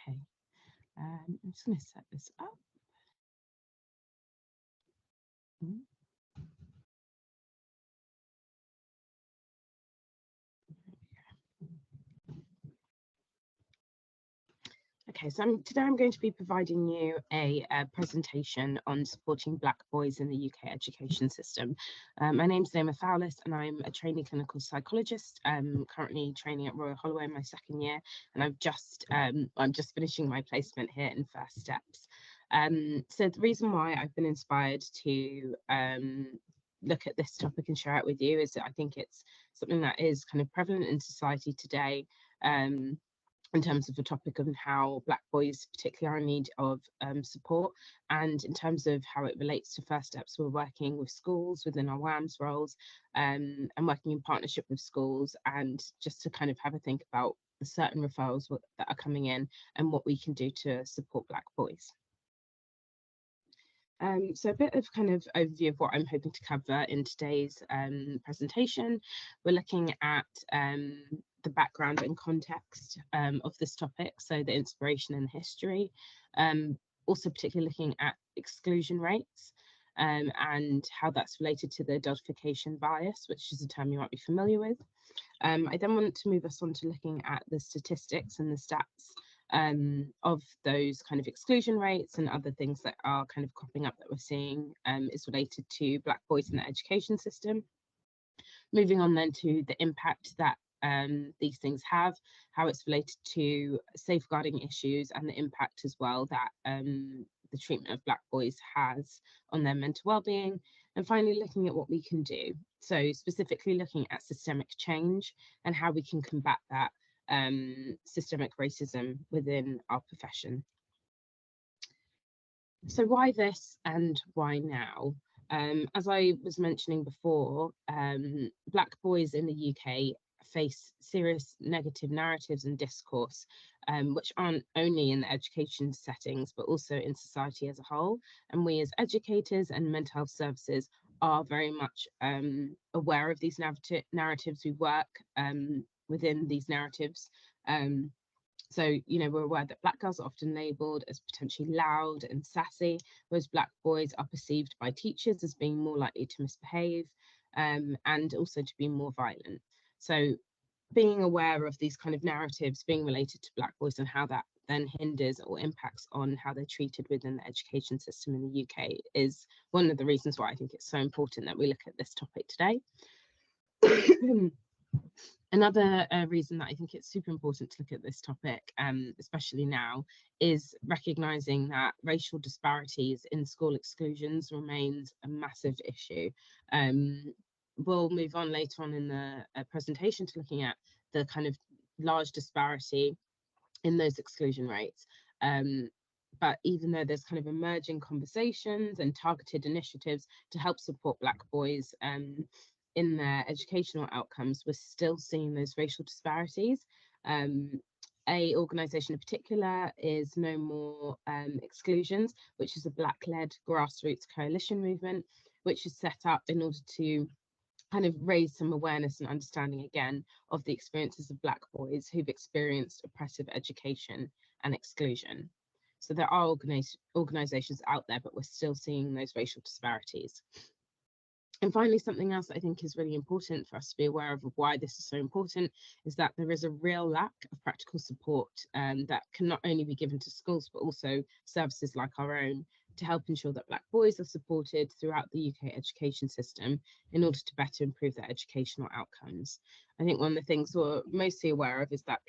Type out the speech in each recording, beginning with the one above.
Okay, I'm just going to set this up. Okay, so today I'm going to be providing you a presentation on supporting Black boys in the UK education system. My name's Naima Fowlis and I'm a trainee clinical psychologist. I'm currently training at Royal Holloway in my second year, and I'm just finishing my placement here in First Steps. So the reason why I've been inspired to look at this topic and share it with you is that I think it's something that is kind of prevalent in society today. In terms of the topic of how Black boys particularly are in need of support, and in terms of how it relates to First Steps, we're working with schools within our WAMS roles and working in partnership with schools, and just to kind of have a think about the certain referrals that are coming in and what we can do to support Black boys. So a bit of kind of overview of what I'm hoping to cover in today's presentation. We're looking at the background and context of this topic, so the inspiration and the history, also particularly looking at exclusion rates and how that's related to the adultification bias, which is a term you might be familiar with. I then want to move us on to looking at the statistics and the stats of those kind of exclusion rates and other things that are kind of cropping up that we're seeing is related to Black boys in the education system. Moving on then to the impact that these things have, how it's related to safeguarding issues and the impact as well that the treatment of Black boys has on their mental well-being, and finally looking at what we can do. So specifically looking at systemic change and how we can combat that systemic racism within our profession. So why this and why now? As I was mentioning before, Black boys in the UK face serious negative narratives and discourse, which aren't only in the education settings, but also in society as a whole. And we as educators and mental health services are very much aware of these narratives. We work within these narratives. So, you know, we're aware that Black girls are often labelled as potentially loud and sassy, whereas Black boys are perceived by teachers as being more likely to misbehave and also to be more violent. So being aware of these kind of narratives being related to Black boys and how that then hinders or impacts on how they're treated within the education system in the UK is one of the reasons why I think it's so important that we look at this topic today. Another reason that I think it's super important to look at this topic, especially now, is recognising that racial disparities in school exclusions remains a massive issue. We'll move on later on in the presentation to looking at the kind of large disparity in those exclusion rates. But even though there's kind of emerging conversations and targeted initiatives to help support Black boys in their educational outcomes, we're still seeing those racial disparities. A organisation in particular is No More Exclusions, which is a Black-led grassroots coalition movement, which is set up in order to kind of raise some awareness and understanding again of the experiences of Black boys who've experienced oppressive education and exclusion. So there are organisations out there, but we're still seeing those racial disparities. And finally, something else that I think is really important for us to be aware of why this is so important is that there is a real lack of practical support that can not only be given to schools, but also services like our own to help ensure that Black boys are supported throughout the UK education system in order to better improve their educational outcomes. I think one of the things we're mostly aware of is that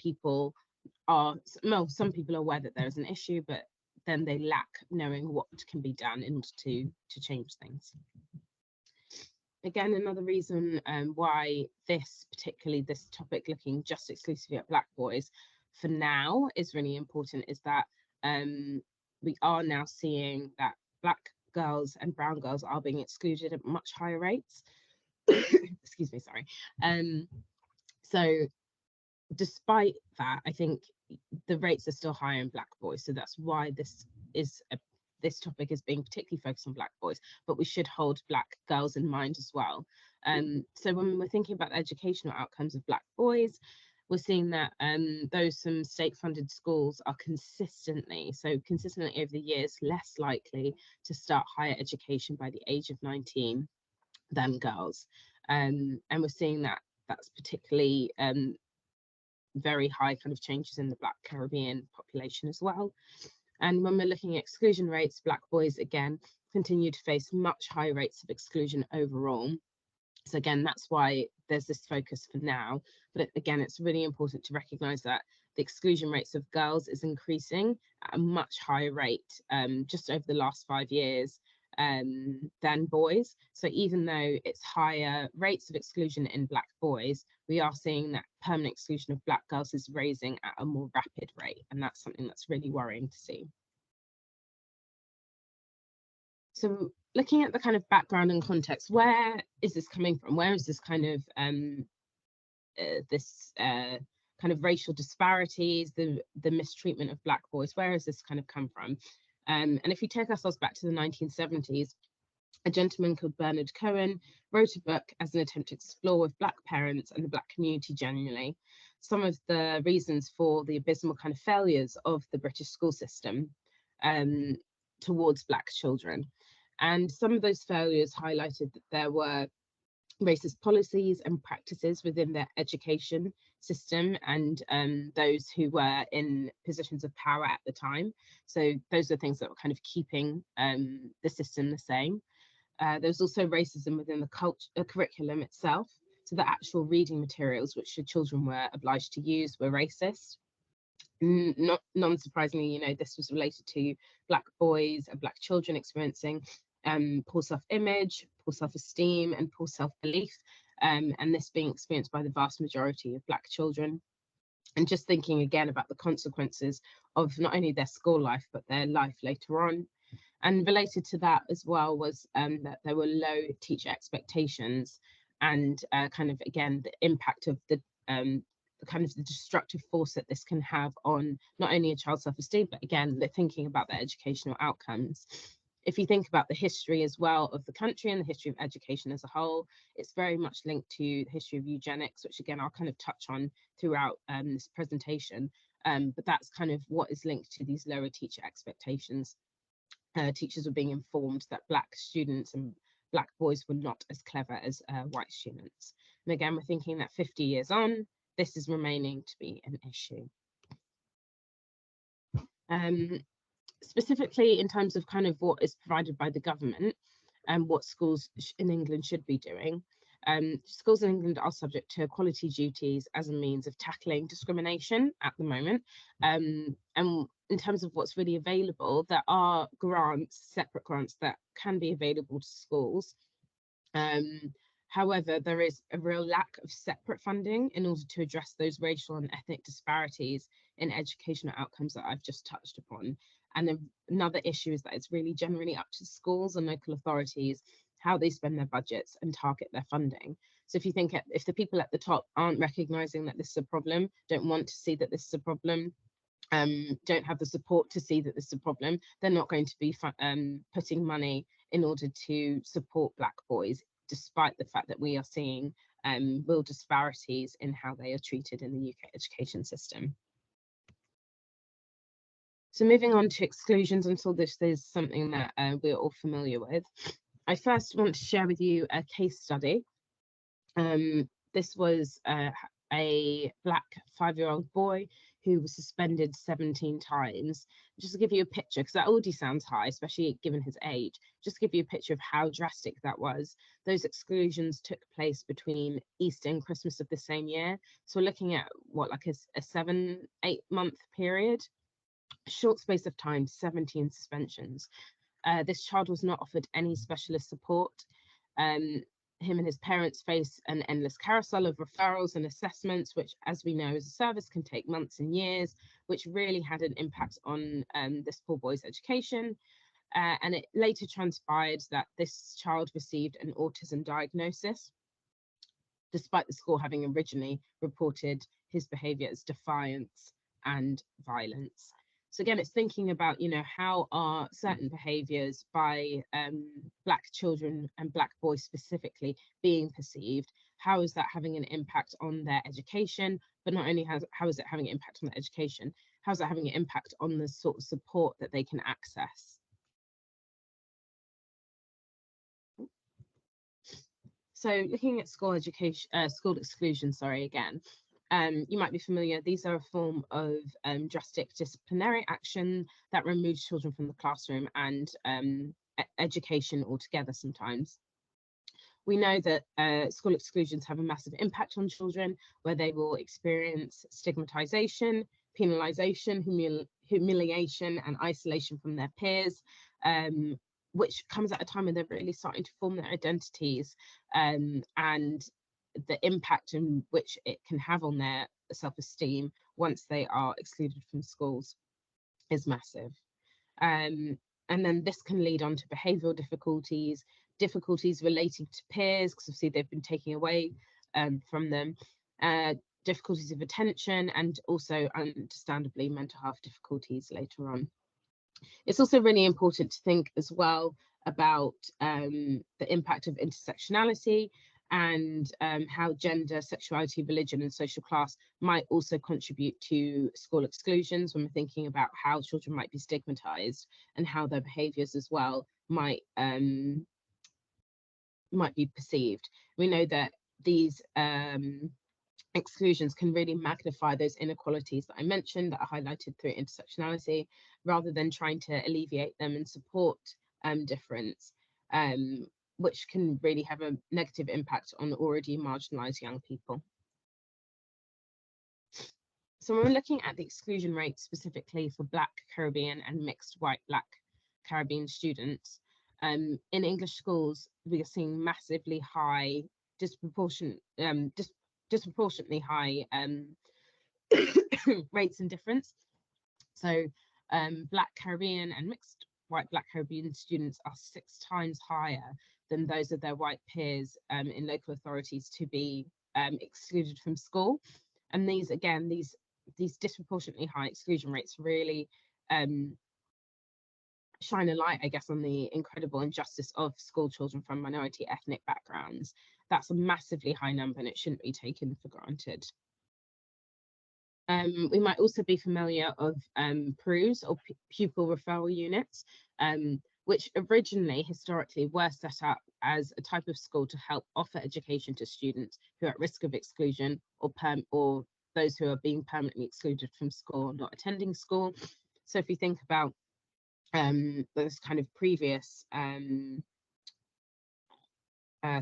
some people are aware that there is an issue, but then they lack knowing what can be done in order to change things. Again, another reason why this topic looking just exclusively at Black boys for now is really important is that we are now seeing that Black girls and brown girls are being excluded at much higher rates. Excuse me, sorry. So despite that, I think the rates are still higher in Black boys. So that's why this topic is being particularly focused on Black boys, but we should hold Black girls in mind as well. So when we're thinking about the educational outcomes of Black boys, we're seeing that some state-funded schools are consistently over the years less likely to start higher education by the age of 19 than girls. And we're seeing that that's particularly very high kind of changes in the Black Caribbean population as well. And when we're looking at exclusion rates, Black boys again continue to face much higher rates of exclusion overall. So again, that's why there's this focus for now. But again, it's really important to recognise that the exclusion rates of girls is increasing at a much higher rate just over the last 5 years than boys. So even though it's higher rates of exclusion in Black boys, we are seeing that permanent exclusion of Black girls is raising at a more rapid rate. And that's something that's really worrying to see. So looking at the kind of background and context, where is this coming from? Where is this kind of kind of racial disparities, the mistreatment of Black boys? Where has this kind of come from? And if we take ourselves back to the 1970s, a gentleman called Bernard Cohen wrote a book as an attempt to explore with Black parents and the Black community generally some of the reasons for the abysmal kind of failures of the British school system towards Black children. And some of those failures highlighted that there were racist policies and practices within their education system and those who were in positions of power at the time. So those are things that were kind of keeping the system the same. There's also racism within the curriculum itself. So the actual reading materials which the children were obliged to use were racist. Not non-surprisingly, this was related to Black boys and Black children experiencing poor self-image, poor self-esteem, and poor self-belief, and this being experienced by the vast majority of Black children. And just thinking again about the consequences of not only their school life, but their life later on. And related to that as well was that there were low teacher expectations and kind of, again, the impact of the kind of the destructive force that this can have on not only a child's self-esteem, but again, thinking about their educational outcomes. If you think about the history as well of the country and the history of education as a whole, it's very much linked to the history of eugenics, which again, I'll kind of touch on throughout this presentation. But that's kind of what is linked to these lower teacher expectations. Teachers were being informed that Black students and Black boys were not as clever as white students. And again, we're thinking that 50 years on, this is remaining to be an issue. Specifically in terms of kind of what is provided by the government and what schools in England should be doing. Schools in England are subject to equality duties as a means of tackling discrimination at the moment. And in terms of what's really available, there are grants, separate grants that can be available to schools. However, there is a real lack of separate funding in order to address those racial and ethnic disparities in educational outcomes that I've just touched upon. And another issue is that it's really generally up to schools and local authorities how they spend their budgets and target their funding. So if you think if the people at the top aren't recognizing that this is a problem, don't want to see that this is a problem, don't have the support to see that this is a problem, they're not going to be putting money in order to support Black boys, despite the fact that we are seeing real disparities in how they are treated in the UK education system. So moving on to exclusions, until this is something that we're all familiar with. I first want to share with you a case study. This was a Black 5-year-old boy who was suspended 17 times. Just to give you a picture, because that already sounds high, especially given his age, just to give you a picture of how drastic that was. Those exclusions took place between Easter and Christmas of the same year. So we're looking at what, like a 7-8 month period. Short space of time, 17 suspensions. This child was not offered any specialist support. Him and his parents face an endless carousel of referrals and assessments, which, as we know, as a service can take months and years, which really had an impact on this poor boy's education. And it later transpired that this child received an autism diagnosis, despite the school having originally reported his behaviour as defiance and violence. So again, it's thinking about, how are certain behaviours by Black children and Black boys specifically being perceived? How is that having an impact on their education? But not only how is it having an impact on their education, how's that having an impact on the sort of support that they can access? So looking at school education, school exclusion, again, you might be familiar. These are a form of drastic disciplinary action that removes children from the classroom and education altogether sometimes. We know that school exclusions have a massive impact on children, where they will experience stigmatization, penalization, humiliation, and isolation from their peers, which comes at a time when they're really starting to form their identities, and the impact in which it can have on their self-esteem once they are excluded from schools is massive. And then this can lead on to behavioural difficulties relating to peers, because obviously they've been taken away from them, difficulties of attention, and also understandably mental health difficulties later on. It's also really important to think as well about the impact of intersectionality and how gender, sexuality, religion, and social class might also contribute to school exclusions when we're thinking about how children might be stigmatized and how their behaviors as well might be perceived. We know that these exclusions can really magnify those inequalities that I mentioned that are highlighted through intersectionality, rather than trying to alleviate them and support difference, which can really have a negative impact on already marginalised young people. So when we're looking at the exclusion rate specifically for Black, Caribbean and mixed white Black Caribbean students, in English schools, we are seeing massively high, disproportionately high rates and difference. So Black Caribbean and mixed white Black Caribbean students are 6 times higher than those of their white peers in local authorities to be excluded from school. And these disproportionately high exclusion rates really shine a light, I guess, on the incredible injustice of school children from minority ethnic backgrounds. That's a massively high number and it shouldn't be taken for granted. We might also be familiar of PRUs, or pupil referral units, which originally historically were set up as a type of school to help offer education to students who are at risk of exclusion, or those who are being permanently excluded from school or not attending school. So if you think about those kind of previous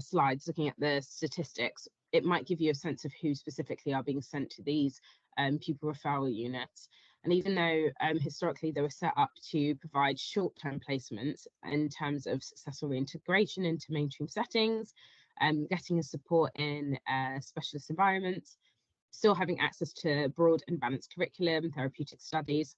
slides looking at the statistics, it might give you a sense of who specifically are being sent to these pupil referral units. And even though historically they were set up to provide short-term placements in terms of successful reintegration into mainstream settings, getting a support in specialist environments, still having access to broad and balanced curriculum, therapeutic studies,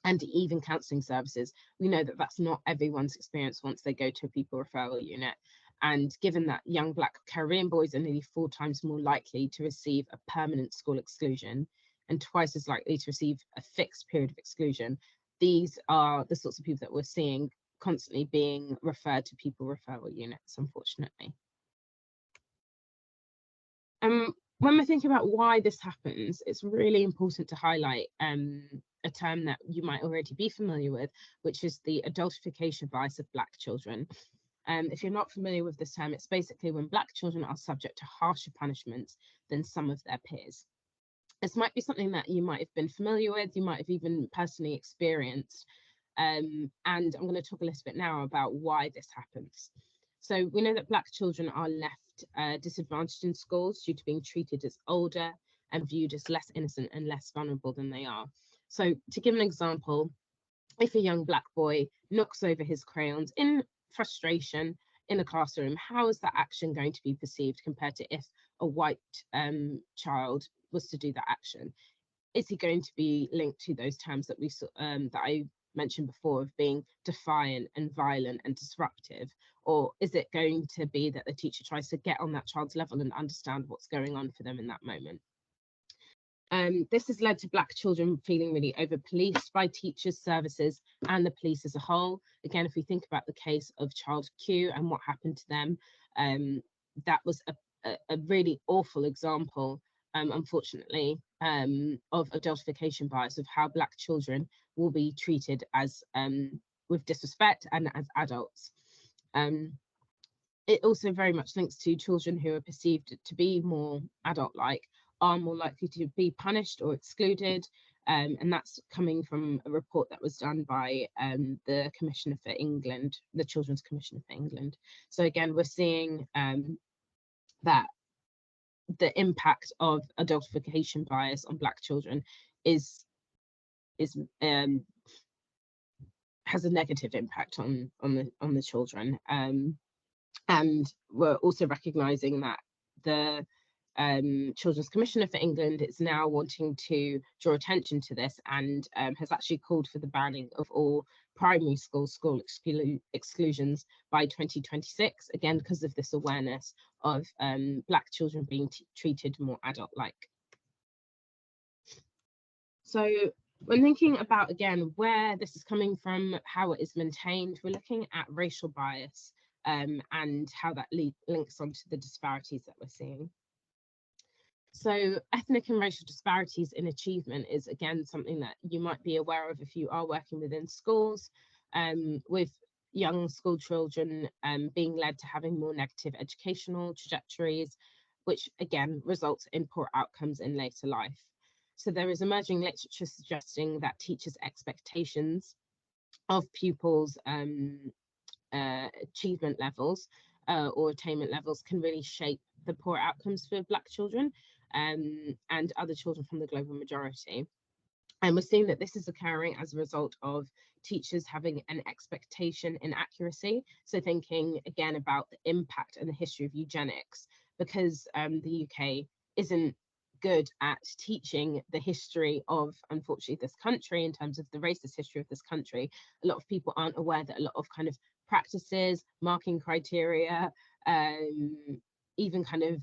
and even counselling services, we know that that's not everyone's experience once they go to a pupil referral unit. And given that young Black Caribbean boys are nearly 4 times more likely to receive a permanent school exclusion and twice as likely to receive a fixed period of exclusion, these are the sorts of people that we're seeing constantly being referred to pupil referral units, unfortunately. When we're thinking about why this happens, it's really important to highlight a term that you might already be familiar with, which is the adultification bias of Black children. If you're not familiar with this term, it's basically when Black children are subject to harsher punishments than some of their peers. This might be something that you might have been familiar with, you might have even personally experienced. And I'm going to talk a little bit now about why this happens. So we know that Black children are left disadvantaged in schools due to being treated as older and viewed as less innocent and less vulnerable than they are. So to give an example, if a young Black boy knocks over his crayons in frustration in a classroom, how is that action going to be perceived compared to if a white child was to do that action? Is he going to be linked to those terms that that I mentioned before of being defiant and violent and disruptive? Or is it going to be that the teacher tries to get on that child's level and understand what's going on for them in that moment? This has led to Black children feeling really over-policed by teachers, services, and the police as a whole. Again, if we think about the case of Child Q and what happened to them, that was a really awful example, unfortunately, of adultification bias, of how Black children will be treated as with disrespect and as adults. It also very much links to children who are perceived to be more adult-like are more likely to be punished or excluded. And that's coming from a report that was done by the Commissioner for England, the Children's Commissioner for England. So again, we're seeing that the impact of adultification bias on Black children has a negative impact on the children. And we're also recognising that the Children's Commissioner for England is now wanting to draw attention to this, and has actually called for the banning of all primary school exclusions by 2026, again because of this awareness of Black children being treated more adult-like. So when thinking about, again, where this is coming from, how it is maintained, we're looking at racial bias and how that links onto the disparities that we're seeing. So ethnic and racial disparities in achievement is, again, something that you might be aware of if you are working within schools, with young school children being led to having more negative educational trajectories, which again results in poor outcomes in later life. So there is emerging literature suggesting that teachers' expectations of pupils' achievement levels or attainment levels can really shape the poor outcomes for Black children and other children from the global majority. And we're seeing that this is occurring as a result of teachers having an expectation in accuracy. So thinking again about the impact and the history of eugenics, because the UK isn't good at teaching the history of, unfortunately, this country in terms of the racist history of this country. A lot of people aren't aware that a lot of kind of practices, marking criteria, even kind of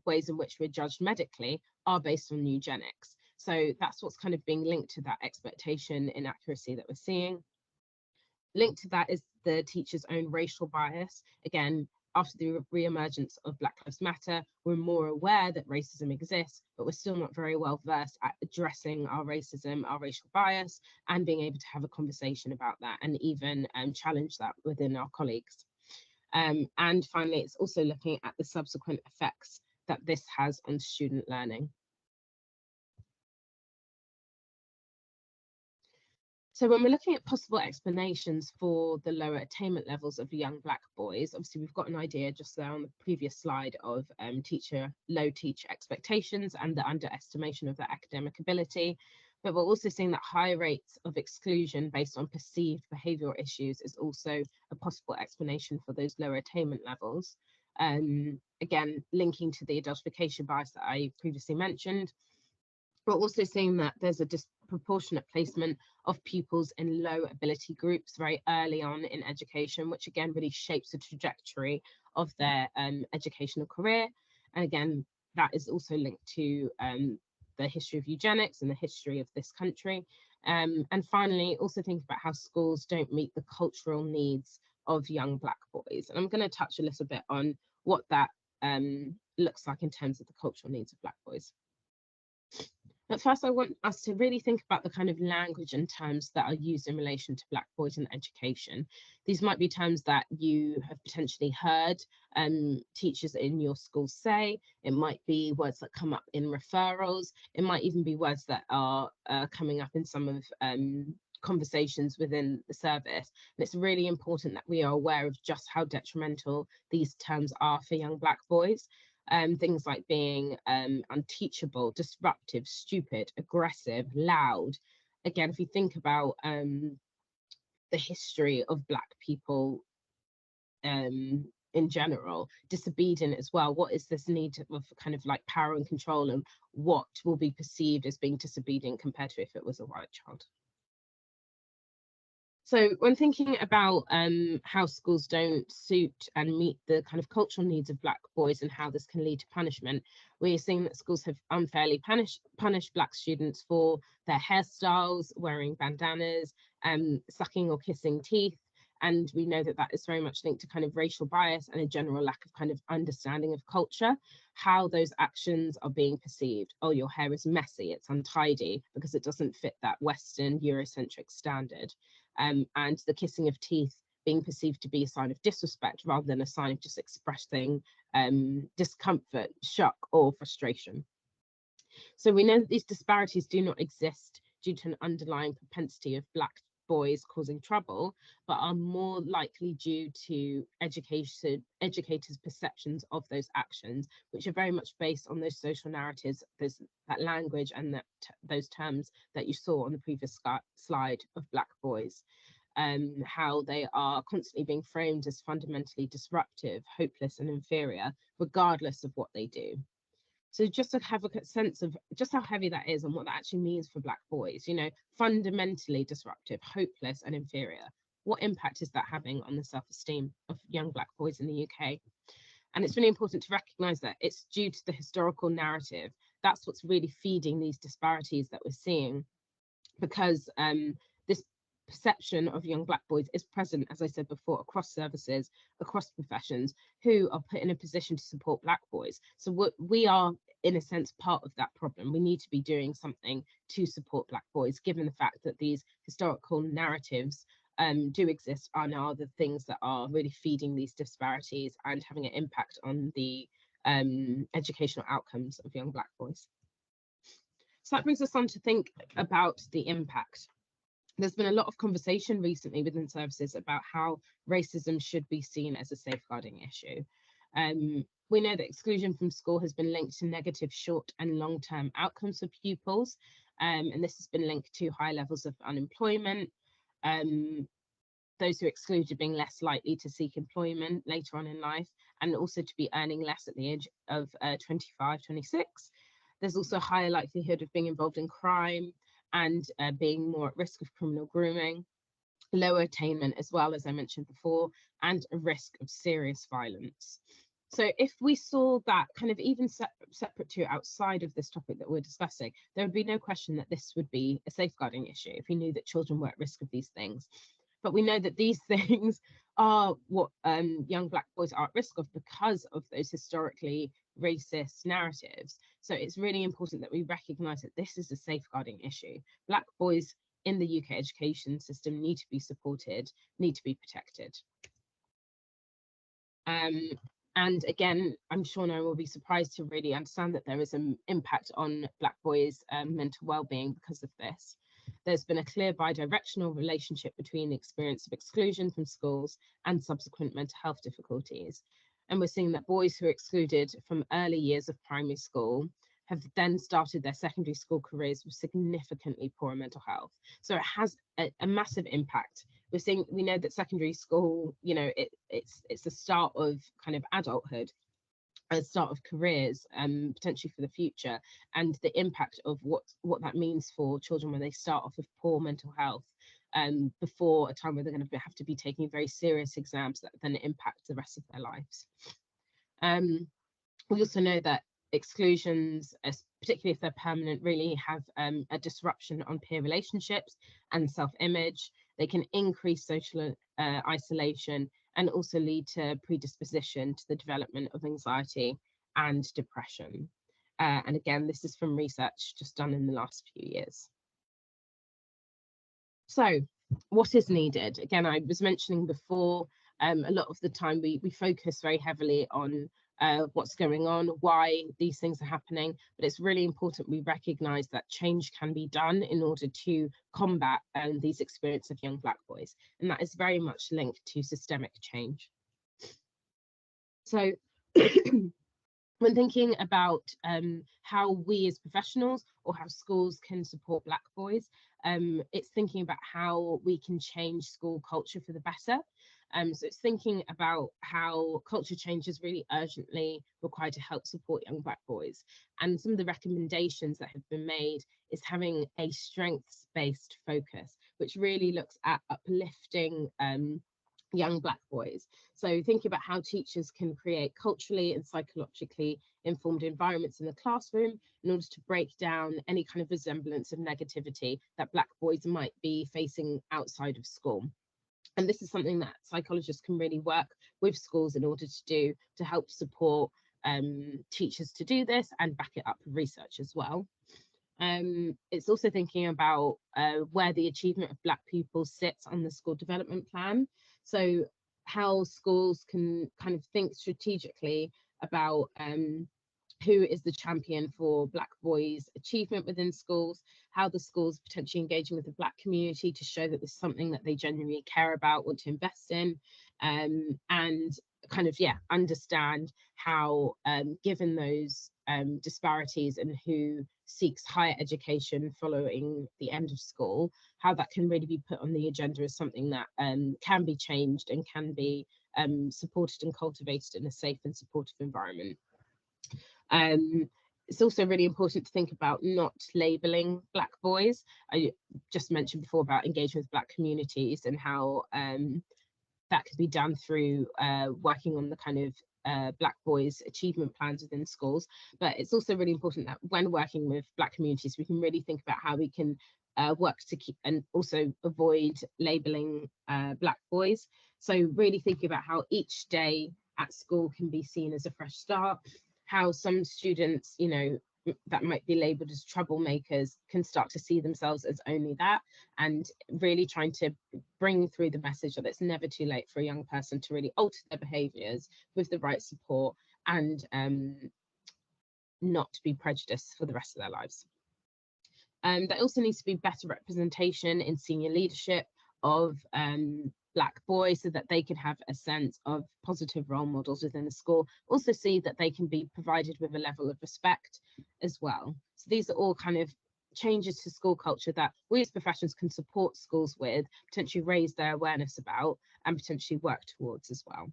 ways in which we're judged medically are based on eugenics. So that's what's kind of being linked to that expectation inaccuracy that we're seeing. Linked to that is the teacher's own racial bias. Again, after the re-emergence of Black Lives Matter, we're more aware that racism exists, but we're still not very well versed at addressing our racism, our racial bias, and being able to have a conversation about that and even challenge that within our colleagues. And finally, it's also looking at the subsequent effects that this has on student learning. So when we're looking at possible explanations for the lower attainment levels of young Black boys, obviously we've got an idea just there on the previous slide of low teacher expectations and the underestimation of their academic ability. But we're also seeing that high rates of exclusion based on perceived behavioural issues is also a possible explanation for those lower attainment levels. Again, linking to the adultification bias that I previously mentioned. We're also seeing that there's a disproportionate placement of pupils in low ability groups very early on in education, which again really shapes the trajectory of their educational career. And again, that is also linked to the history of eugenics and the history of this country. And finally, also think about how schools don't meet the cultural needs of young Black boys. And I'm going to touch a little bit on what that looks like in terms of the cultural needs of Black boys. But first, I want us to really think about the kind of language and terms that are used in relation to Black boys in education. These might be terms that you have potentially heard teachers in your school say. It might be words that come up in referrals. It might even be words that are coming up in some of conversations within the service. And it's really important that we are aware of just how detrimental these terms are for young Black boys. Things like being unteachable, disruptive, stupid, aggressive, loud. Again, if you think about the history of Black people in general, disobedient as well, what is this need of kind of like power and control, and what will be perceived as being disobedient compared to if it was a white child? So when thinking about how schools don't suit and meet the kind of cultural needs of Black boys and how this can lead to punishment, we're seeing that schools have unfairly punished Black students for their hairstyles, wearing bandanas, sucking or kissing teeth. And we know that that is very much linked to kind of racial bias and a general lack of kind of understanding of culture, how those actions are being perceived. Oh, your hair is messy, it's untidy because it doesn't fit that Western Eurocentric standard. And the kissing of teeth being perceived to be a sign of disrespect rather than a sign of just expressing discomfort, shock, or frustration. So we know that these disparities do not exist due to an underlying propensity of Black boys causing trouble, but are more likely due to educators' perceptions of those actions, which are very much based on those social narratives, that language and those terms that you saw on the previous slide of Black boys. How they are constantly being framed as fundamentally disruptive, hopeless, and inferior, regardless of what they do. So just to have a sense of just how heavy that is and what that actually means for Black boys, fundamentally disruptive, hopeless, and inferior. What impact is that having on the self-esteem of young Black boys in the UK? And it's really important to recognise that it's due to the historical narrative. That's what's really feeding these disparities that we're seeing, because this perception of young Black boys is present, as I said before, across services, across professions, who are put in a position to support Black boys. So we are, in a sense, part of that problem. We need to be doing something to support Black boys, given the fact that these historical narratives do exist and are the things that are really feeding these disparities and having an impact on the educational outcomes of young Black boys. So that brings us on to think about the impact. There's been a lot of conversation recently within services about how racism should be seen as a safeguarding issue. We know that exclusion from school has been linked to negative short and long-term outcomes for pupils, and this has been linked to high levels of unemployment, those who are excluded being less likely to seek employment later on in life, and also to be earning less at the age of 25, 26. There's also a higher likelihood of being involved in crime and being more at risk of criminal grooming, lower attainment as well, as I mentioned before, and a risk of serious violence. So if we saw that kind of even separate to outside of this topic that we're discussing, there would be no question that this would be a safeguarding issue if we knew that children were at risk of these things. But we know that these things are what young Black boys are at risk of because of those historically racist narratives. So it's really important that we recognise that this is a safeguarding issue. Black boys in the UK education system need to be supported, need to be protected. And again, I'm sure no one will be surprised to really understand that there is an impact on Black boys' mental well-being because of this. There's been a clear bi-directional relationship between the experience of exclusion from schools and subsequent mental health difficulties. And we're seeing that boys who are excluded from early years of primary school have then started their secondary school careers with significantly poorer mental health. So it has a massive impact. We know that secondary school, it's the start of kind of adulthood, a start of careers, potentially for the future, and the impact of what that means for children when they start off with poor mental health, before a time where they're going to have to be taking very serious exams that then impact the rest of their lives. We also know that exclusions, particularly if they're permanent, really have a disruption on peer relationships and self-image. They can increase social isolation and also lead to predisposition to the development of anxiety and depression. And again, this is from research just done in the last few years. So what is needed? Again, I was mentioning before, a lot of the time we focus very heavily on what's going on, why these things are happening, but it's really important we recognise that change can be done in order to combat these experiences of young Black boys, and that is very much linked to systemic change. So when thinking about how we as professionals or how schools can support Black boys, it's thinking about how we can change school culture for the better. So it's thinking about how culture change is really urgently required to help support young Black boys. And some of the recommendations that have been made is having a strengths-based focus, which really looks at uplifting young Black boys. So thinking about how teachers can create culturally and psychologically informed environments in the classroom in order to break down any kind of resemblance of negativity that Black boys might be facing outside of school. And this is something that psychologists can really work with schools in order to do to help support teachers to do this and back it up with research as well. It's also thinking about where the achievement of Black pupils sits on the school development plan. So how schools can kind of think strategically about who is the champion for Black boys' achievement within schools, how the schools potentially engaging with the Black community to show that this is something that they genuinely care about, want to invest in, and kind of, yeah, understand how, given those disparities and who seeks higher education following the end of school, how that can really be put on the agenda as something that can be changed and can be supported and cultivated in a safe and supportive environment. It's also really important to think about not labelling Black boys. I just mentioned before about engaging with Black communities and how that could be done through working on the kind of Black boys' achievement plans within schools. But it's also really important that when working with Black communities, we can really think about how we can work to keep and also avoid labelling Black boys. So really thinking about how each day at school can be seen as a fresh start, how some students, you know, that might be labelled as troublemakers can start to see themselves as only that, and really trying to bring through the message that it's never too late for a young person to really alter their behaviours with the right support and not to be prejudiced for the rest of their lives. There also needs to be better representation in senior leadership of Black boys so that they can have a sense of positive role models within the school. Also see that they can be provided with a level of respect as well. So these are all kind of changes to school culture that we as professionals can support schools with, potentially raise their awareness about and potentially work towards as well.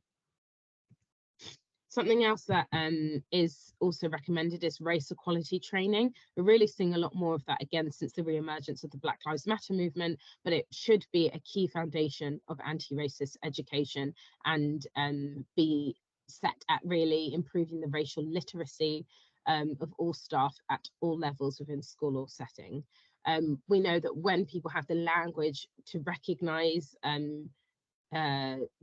Something else that is also recommended is race equality training. We're really seeing a lot more of that again since the re-emergence of the Black Lives Matter movement, but it should be a key foundation of anti-racist education and be set at really improving the racial literacy of all staff at all levels within school or setting. We know that when people have the language to recognise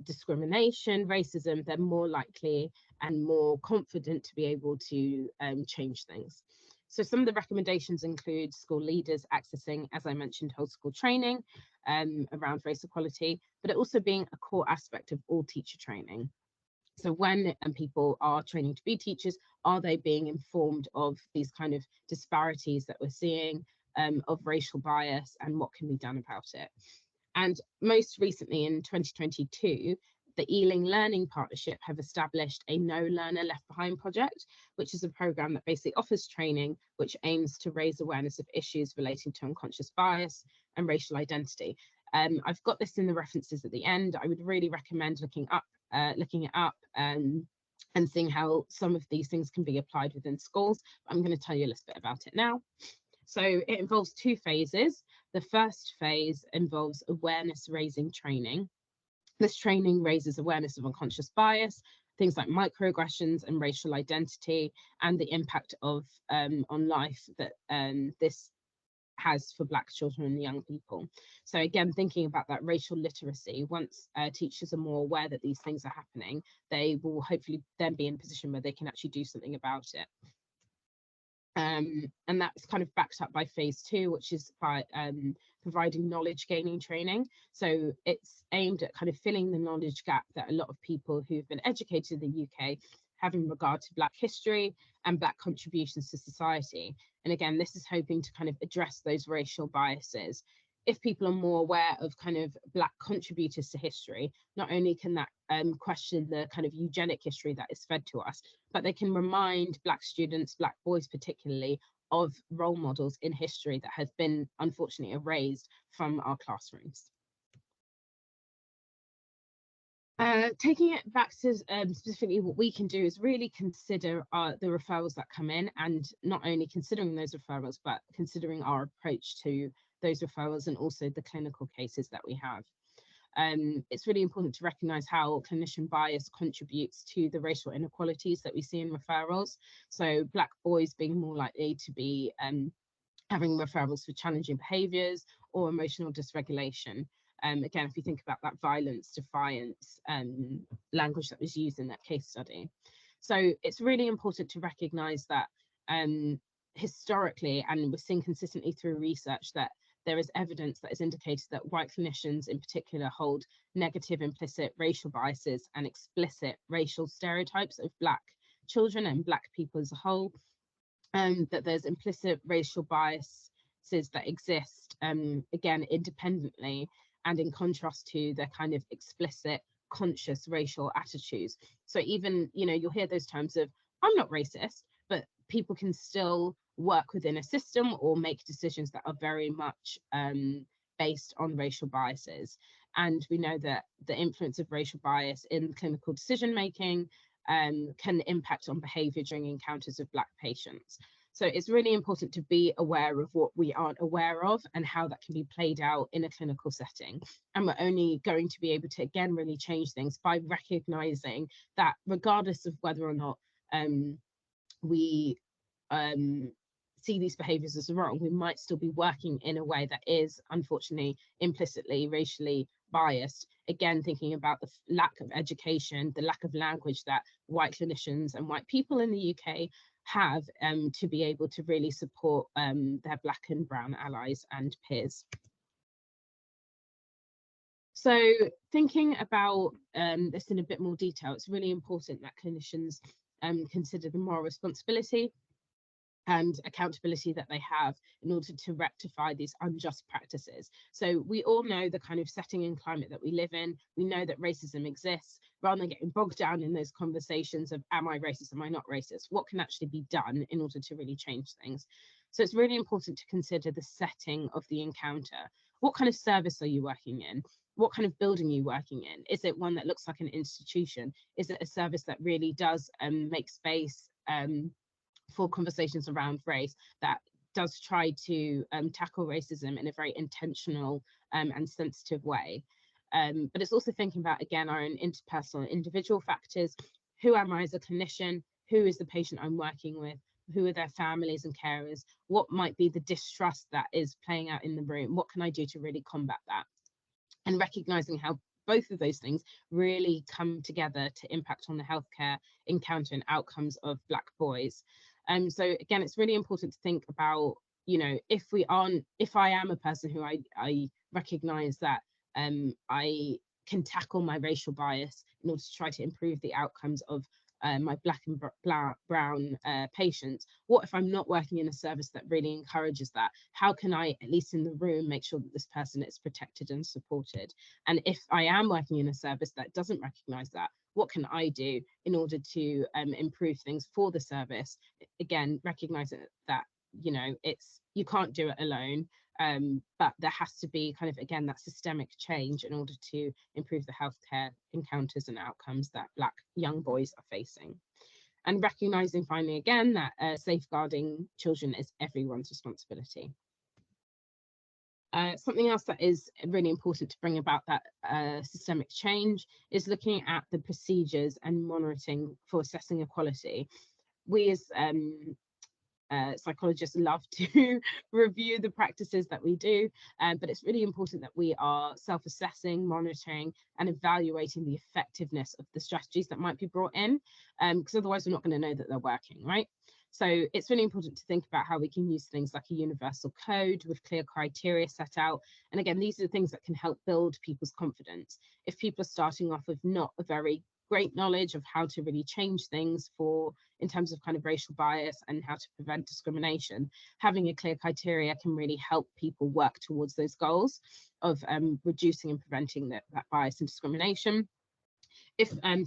discrimination, racism, they're more likely and more confident to be able to change things. So some of the recommendations include school leaders accessing, as I mentioned, whole school training around race equality, but it also being a core aspect of all teacher training. So when people are training to be teachers, are they being informed of these kind of disparities that we're seeing, of racial bias, and what can be done about it? And most recently in 2022, the Ealing Learning Partnership have established a No Learner Left Behind project, which is a programme that basically offers training which aims to raise awareness of issues relating to unconscious bias and racial identity. I've got this in the references at the end. I would really recommend looking it up and seeing how some of these things can be applied within schools. I'm going to tell you a little bit about it now. So it involves two phases. The first phase involves awareness raising training. This training raises awareness of unconscious bias, things like microaggressions and racial identity, and the impact of on life that this has for Black children and young people. So again, thinking about that racial literacy, once teachers are more aware that these things are happening, they will hopefully then be in a position where they can actually do something about it. And that's kind of backed up by phase 2, which is by providing knowledge gaining training. So it's aimed at kind of filling the knowledge gap that a lot of people who've been educated in the UK have in regard to Black history and Black contributions to society. And again, this is hoping to kind of address those racial biases. If people are more aware of kind of Black contributors to history, not only can that question the kind of eugenic history that is fed to us, but they can remind Black students, Black boys particularly, of role models in history that has been unfortunately erased from our classrooms. Taking it back to specifically what we can do is really consider the referrals that come in, and not only considering those referrals, but considering our approach to those referrals and also the clinical cases that we have. It's really important to recognise how clinician bias contributes to the racial inequalities that we see in referrals. So Black boys being more likely to be having referrals for challenging behaviours or emotional dysregulation. Again, if you think about that violence, defiance language that was used in that case study. So it's really important to recognise that historically, and we're seeing consistently through research, that there is evidence that has indicated that white clinicians in particular hold negative implicit racial biases and explicit racial stereotypes of Black children and Black people as a whole, that there's implicit racial biases that exist, again, independently and in contrast to the kind of explicit conscious racial attitudes. So even, you know, you'll hear those terms of, I'm not racist, but people can still work within a system or make decisions that are very much based on racial biases. And we know that the influence of racial bias in clinical decision making can impact on behaviour during encounters with Black patients. So it's really important to be aware of what we aren't aware of and how that can be played out in a clinical setting. And we're only going to be able to, again, really change things by recognising that regardless of whether or not we see these behaviours as wrong, we might still be working in a way that is unfortunately implicitly racially biased. Again, thinking about the lack of education, the lack of language that white clinicians and white people in the UK have to be able to really support their Black and brown allies and peers. So thinking about this in a bit more detail, it's really important that clinicians consider the moral responsibility and accountability that they have in order to rectify these unjust practices. So we all know the kind of setting and climate that we live in. We know that racism exists. Rather than getting bogged down in those conversations of, am I racist, am I not racist? What can actually be done in order to really change things? So it's really important to consider the setting of the encounter. What kind of service are you working in? What kind of building are you working in? Is it one that looks like an institution? Is it a service that really does make space for conversations around race, that does try to tackle racism in a very intentional and sensitive way? But it's also thinking about, again, our own interpersonal individual factors. Who am I as a clinician? Who is the patient I'm working with? Who are their families and carers? What might be the distrust that is playing out in the room? What can I do to really combat that? And recognizing how both of those things really come together to impact on the healthcare encounter and outcomes of Black boys. So again, it's really important to think about, you know, if I am a person who I recognize that I can tackle my racial bias in order to try to improve the outcomes of my Black and brown patients. What if I'm not working in a service that really encourages that? How can I, at least in the room, make sure that this person is protected and supported? And if I am working in a service that doesn't recognize that, what can I do in order to improve things for the service? Again, recognizing that, you know, you can't do it alone. But there has to be kind of, again, that systemic change in order to improve the healthcare encounters and outcomes that Black young boys are facing. And recognising finally, again, that safeguarding children is everyone's responsibility. Something else that is really important to bring about that systemic change is looking at the procedures and monitoring for assessing equality. We as psychologists love to review the practices that we do, but it's really important that we are self-assessing, monitoring and evaluating the effectiveness of the strategies that might be brought in, because otherwise we're not going to know that they're working, right? So it's really important to think about how we can use things like a universal code with clear criteria set out. And again, these are the things that can help build people's confidence. If people are starting off with not a very great knowledge of how to really change things in terms of kind of racial bias and how to prevent discrimination, having a clear criteria can really help people work towards those goals of reducing and preventing that bias and discrimination. If there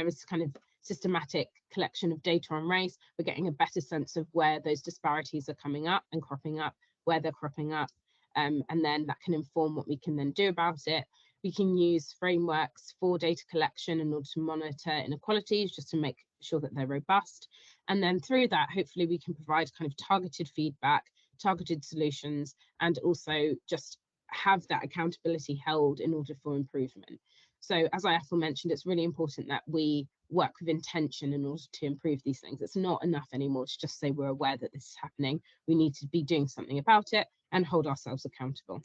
is kind of systematic collection of data on race, we're getting a better sense of where those disparities are coming up and cropping up, where they're cropping up, and then that can inform what we can then do about it. We can use frameworks for data collection in order to monitor inequalities, just to make sure that they're robust. And then through that, hopefully we can provide kind of targeted feedback targeted solutions, and also just have that accountability held in order for improvement. So as I aforementioned, it's really important that we work with intention in order to improve these things. It's not enough anymore to just say we're aware that this is happening. We need to be doing something about it and hold ourselves accountable.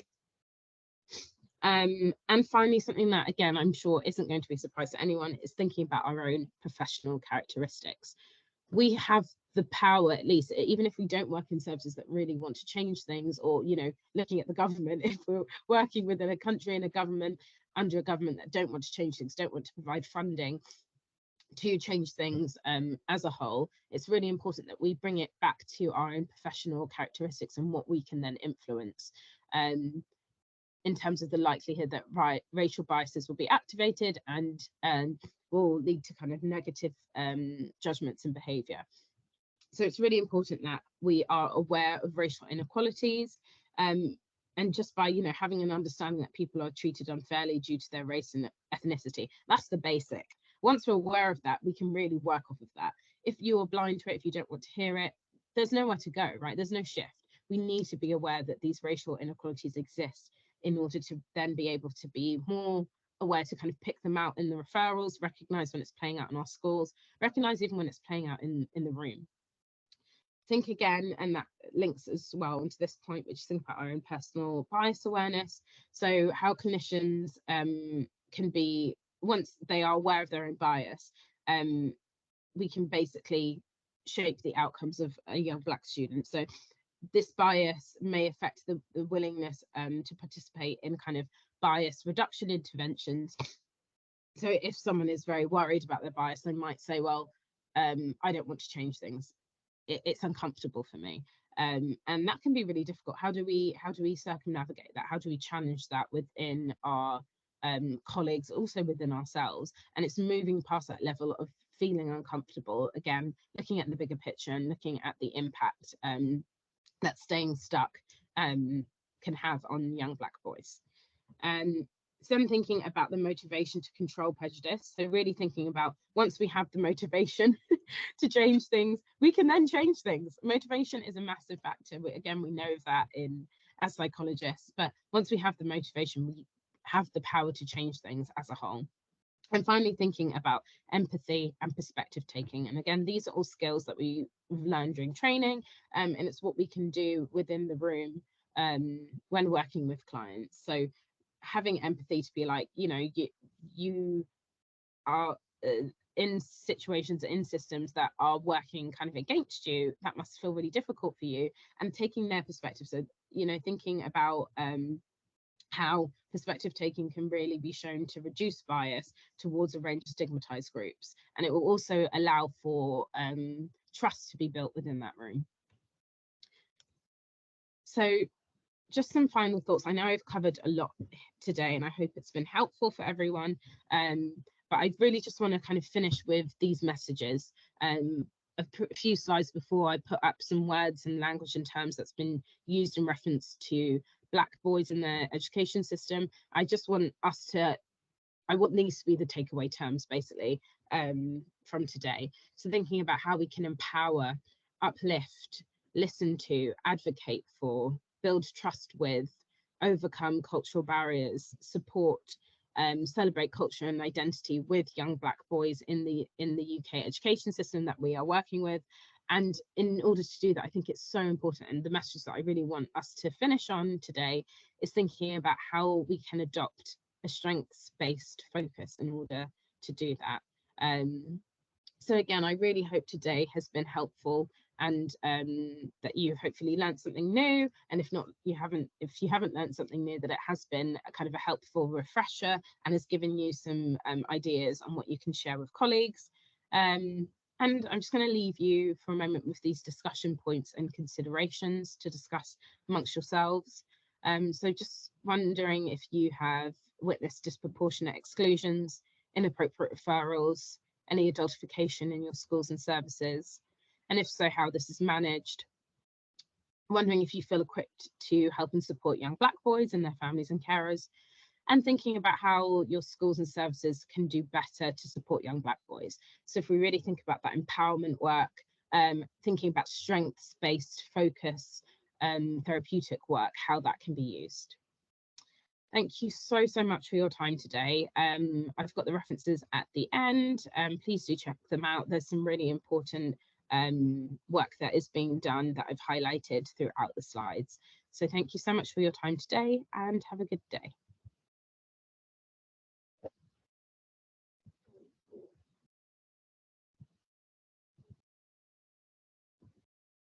And finally, something that, again, I'm sure isn't going to be a surprise to anyone, is thinking about our own professional characteristics. We have the power, at least, even if we don't work in services that really want to change things, or, you know, looking at the government, if we're working within a country and a government, under a government that don't want to change things, don't want to provide funding to change things as a whole, it's really important that we bring it back to our own professional characteristics and what we can then influence. In terms of the likelihood that racial biases will be activated and will lead to kind of negative judgments and behaviour. So it's really important that we are aware of racial inequalities, and just by, you know, having an understanding that people are treated unfairly due to their race and ethnicity. That's the basic. Once we're aware of that, we can really work off of that. If you are blind to it, if you don't want to hear it, there's nowhere to go, right? There's no shift. We need to be aware that these racial inequalities exist in order to then be able to be more aware to kind of pick them out in the referrals, recognise when it's playing out in our schools, recognise even when it's playing out in the room. Think again, and that links as well into this point, which is think about our own personal bias awareness. So how clinicians can be, once they are aware of their own bias, we can basically shape the outcomes of a young Black student. So this bias may affect the willingness to participate in kind of bias reduction interventions. So if someone is very worried about their bias, they might say, well, I don't want to change things. It's uncomfortable for me. And that can be really difficult. How do we circumnavigate that? How do we challenge that within our colleagues, also within ourselves? And it's moving past that level of feeling uncomfortable, again, looking at the bigger picture and looking at the impact that staying stuck can have on young Black boys. So I'm thinking about the motivation to control prejudice. So really thinking about, once we have the motivation to change things, we can then change things. Motivation is a massive factor. Again, we know that as psychologists, but once we have the motivation, we have the power to change things as a whole. And finally, thinking about empathy and perspective taking. And again, these are all skills that we've learned during training, and it's what we can do within the room when working with clients. So having empathy to be like, you know, you are in situations, in systems that are working kind of against you, that must feel really difficult for you, and taking their perspective. So, you know, thinking about how perspective taking can really be shown to reduce bias towards a range of stigmatized groups. And it will also allow for trust to be built within that room. So just some final thoughts. I know I've covered a lot today and I hope it's been helpful for everyone. But I really just want to kind of finish with these messages. A few slides before, I put up some words and language and terms that's been used in reference to Black boys in their education system. I just want I want these to be the takeaway terms, basically, from today. So thinking about how we can empower, uplift, listen to, advocate for, build trust with, overcome cultural barriers, support, celebrate culture and identity with young Black boys in the UK education system that we are working with. And in order to do that, I think it's so important. And the message that I really want us to finish on today is thinking about how we can adopt a strengths-based focus in order to do that. So again, I really hope today has been helpful, and that you hopefully learned something new. And if not, if you haven't learned something new, that it has been a kind of a helpful refresher and has given you some ideas on what you can share with colleagues. And I'm just going to leave you for a moment with these discussion points and considerations to discuss amongst yourselves. So just wondering if you have witnessed disproportionate exclusions, inappropriate referrals, any adultification in your schools and services, and if so, how this is managed. Wondering if you feel equipped to help and support young Black boys and their families and carers, and thinking about how your schools and services can do better to support young Black boys. So if we really think about that empowerment work, thinking about strengths-based focus, therapeutic work, how that can be used. Thank you so much for your time today. I've got the references at the end. Please do check them out. There's some really important work that is being done that I've highlighted throughout the slides. So thank you so much for your time today, and have a good day.